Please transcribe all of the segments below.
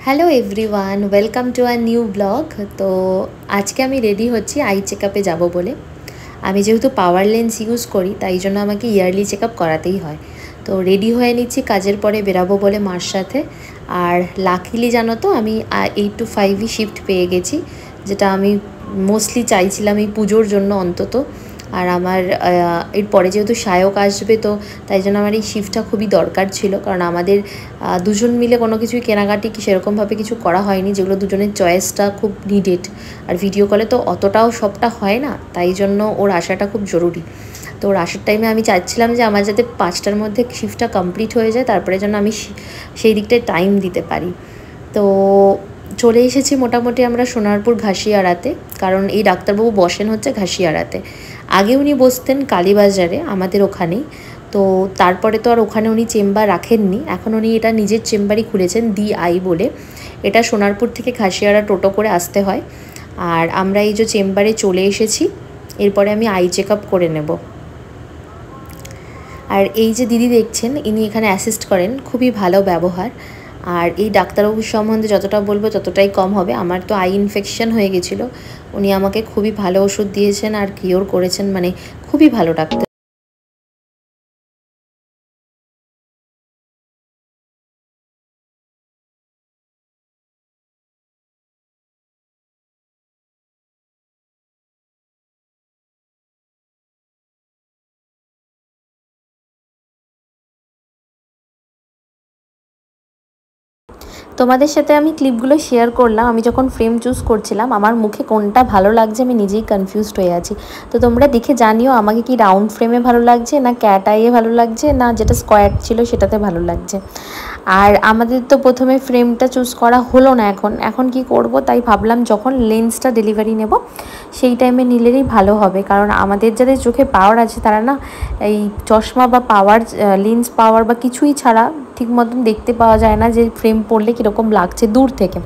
Hello everyone, welcome to our new blog. তো আজকে আমি রেডি হচ্ছি আই চেকআপে যাব বলে। আমি যেহেতু পাওয়ার লেন্স ইউজ করি তাই জন্য আমাকে ইয়ারলি চেকআপ করাতেই হয়। তো রেডি হয়ে নিচ্ছি, কাজের পরে বেরাবো বলে মার সাথে। আর লাকিলি জানো তো আমি 8 to 5ই শিফট পেয়ে গেছি, যেটা আমি মোস্টলি চাইছিলাম এই পুজোর জন্য অন্তত। আর আমার এরপরে যেহেতু সায়ক আসবে, তো তাই জন্য আমার এই শিফটটা খুবই দরকার ছিল, কারণ আমাদের দুজন মিলে কোনো কিছুই কেনাকাটি সেরকমভাবে কিছু করা হয়নি, যেগুলো দুজনের চয়েসটা খুব নিডেড। আর ভিডিও কলে তো অতটাও সবটা হয় না, তাই জন্য ওর আসাটা খুব জরুরি। তো ওর আসার টাইমে আমি চাচ্ছিলাম যে আমার যাতে 5টার মধ্যে শিফটটা কমপ্লিট হয়ে যায়, তারপরে যেন আমি সেই দিকটায় টাইম দিতে পারি। তো চলে এসেছি মোটামুটি আমরা সোনারপুর ঘাসিয়াড়াতে, কারণ এই ডাক্তারবাবু বসেন হচ্ছে ঘাসিয়াড়াতে। আগে উনি বসতেন কালীবাজারে আমাদের ওখানেই। তো তারপরে তো আর ওখানে উনি চেম্বার রাখেননি, এখন উনি এটা নিজের চেম্বারই খুলেছেন, দি আই বলে। এটা সোনারপুর থেকে ঘাসিয়াড়া টোটো করে আসতে হয়। আর আমরা এই যে চেম্বারে চলে এসেছি, এরপরে আমি আই চেক আপ করে নেব। আর এই যে দিদি দেখছেন, ইনি এখানে অ্যাসিস্ট করেন, খুবই ভালো ব্যবহার। আর এই ডাক্তারবাবুর সম্বন্ধে যতটা বলবো ততটাই কম হবে। আমার তো আই ইনফেকশন হয়ে গেছিলো, উনি আমাকে খুবই ভালো ওষুধ দিয়েছেন আর কিওর করেছেন, মানে খুবই ভালো ডাক্তার। তোমাদের সাথে আমি ক্লিপগুলো শেয়ার করলাম। আমি যখন ফ্রেম চুজ করছিলাম, আমার মুখে কোনটা ভালো লাগছে আমি নিজেই কনফিউজড হয়ে আছি। তো তোমরা দেখে জানিও আমাকে কি রাউন্ড ফ্রেমে ভালো লাগছে, না ক্যাট আইয়ে ভালো লাগছে, না যেটা স্কোয়ার ছিল সেটাতে ভালো লাগছে। আর আমাদের তো প্রথমে ফ্রেমটা চুজ করা হলো না, এখন কি করব, তাই ভাবলাম যখন লেন্সটা ডেলিভারি নেব সেই টাইমে নিলেই ভালো হবে। কারণ আমাদের যাদের চোখে পাওয়ার আছে তারা না এই চশমা বা পাওয়ার লেন্স পাওয়ার বা কিছুই ছাড়া ঠিক মতন দেখতে পাওয়া যায় না যে ফ্রেম পড়লে কীরকম লাগছে দূর থেকে।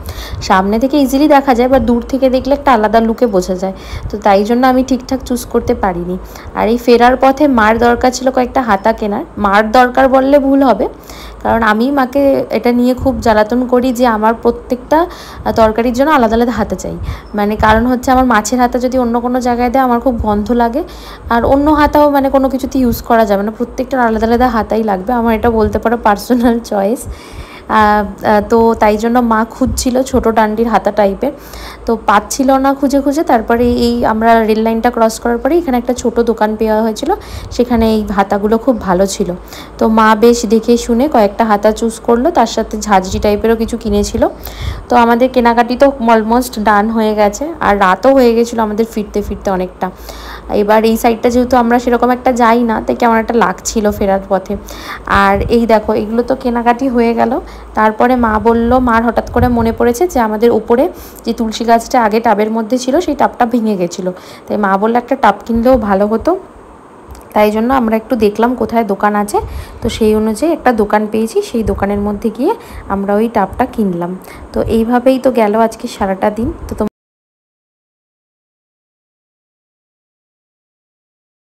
সামনে থেকে ইজিলি দেখা যায়, বা দূর থেকে দেখলে একটা আলাদা লুকে বোঝা যায়। তো তাই জন্য আমি ঠিকঠাক চুজ করতে পারিনি। আর এই ফেরার পথে মার দরকার ছিল কয়েকটা হাতা কেনার। মার দরকার বললে ভুল হবে, কারণ আমি মাকে এটা নিয়ে খুব জ্বালাতন করি যে আমার প্রত্যেকটা তরকারির জন্য আলাদা আলাদা হাতা চাই। মানে কারণ হচ্ছে আমার মাছের হাতা যদি অন্য কোনো জায়গায় দেয় আমার খুব গন্ধ লাগে, আর অন্য হাতাও মানে কোনো কিছুতে ইউজ করা যাবে না, প্রত্যেকটার আলাদা আলাদা হাতাই লাগবে আমার। এটা বলতে পারো পার্সোনাল চয়েস। তো তাই জন্য মা খুঁজছিল ছোটো ডান্ডির হাতা টাইপের, তো পাচ্ছিল না খুঁজে খুঁজে। তারপরে এই আমরা রেল লাইনটা ক্রস করার পরে এখানে একটা ছোট দোকান পাওয়া হয়েছিল, সেখানে এই হাতাগুলো খুব ভালো ছিল। তো মা বেশ দেখে শুনে কয়েকটা হাতা চুজ করলো, তার সাথে ঝাঁঝরি টাইপেরও কিছু কিনেছিল। তো আমাদের কেনাকাটি তো অলমোস্ট ডান হয়ে গেছে, আর রাতও হয়ে গেছিলো আমাদের ফিরতে ফিরতে অনেকটা। এবার এই সাইডটা যেহেতু আমরা সেরকম একটা যাই না, তাই কেমন একটা লাগছিল ফেরার পথে। আর এই দেখো এগুলো তো কেনাকাটি হয়ে গেল। তারপরে মা বলল, মার হঠাৎ করে মনে পড়েছে যে আমাদের উপরে যে তুলসী গাছটা আগে টাবের মধ্যে ছিল সেই টাবটা ভেঙে গেছিলো, তাই মা বললো একটা টাব কিনলেও ভালো হতো। তাই জন্য আমরা একটু দেখলাম কোথায় দোকান আছে, তো সেই অনুযায়ী একটা দোকান পেয়েছি, সেই দোকানের মধ্যে গিয়ে আমরা ওই টাবটা কিনলাম। তো এইভাবেই তো গেল আজকে সারাটা দিন। তো